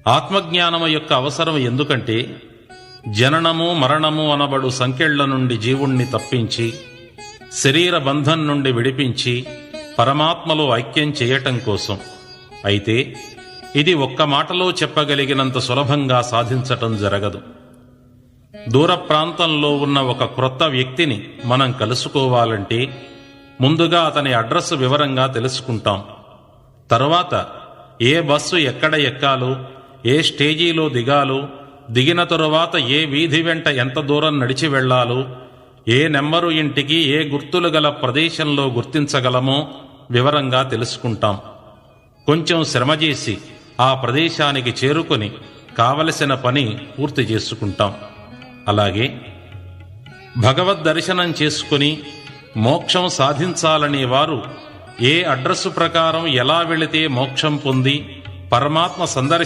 ఆత్మజ్ఞానము యొక్క అవసరం ఎందుకంటే జననము మరణము అనబడు సంకెళ్ల నుండి జీవుణ్ణి తప్పించి శరీర బంధం నుండి విడిపించి పరమాత్మలో ఐక్యం చేయటం కోసం. అయితే ఇది ఒక్క మాటలో చెప్పగలిగినంత సులభంగా సాధించటం జరగదు. దూర ప్రాంతంలో ఉన్న ఒక క్రొత్త వ్యక్తిని మనం కలుసుకోవాలంటే ముందుగా అతని అడ్రస్ వివరంగా తెలుసుకుంటాం. తరువాత ఏ బస్సు ఎక్కడ ఎక్కాలో, ఏ స్టేజీలో దిగాలో, దిగిన తరువాత ఏ వీధి వెంట ఎంత దూరం నడిచి వెళ్లాలో, ఏ నెంబరు ఇంటికి ఏ గుర్తులు గల ప్రదేశంలో గుర్తించగలమో వివరంగా తెలుసుకుంటాం. కొంచెం శ్రమచేసి ఆ ప్రదేశానికి చేరుకొని కావలసిన పని పూర్తి చేసుకుంటాం. అలాగే భగవద్ దర్శనం చేసుకుని మోక్షం సాధించాలనే వారు ఏ అడ్రస్సు ప్రకారం ఎలా వెళితే మోక్షం పొంది పరమాత్మ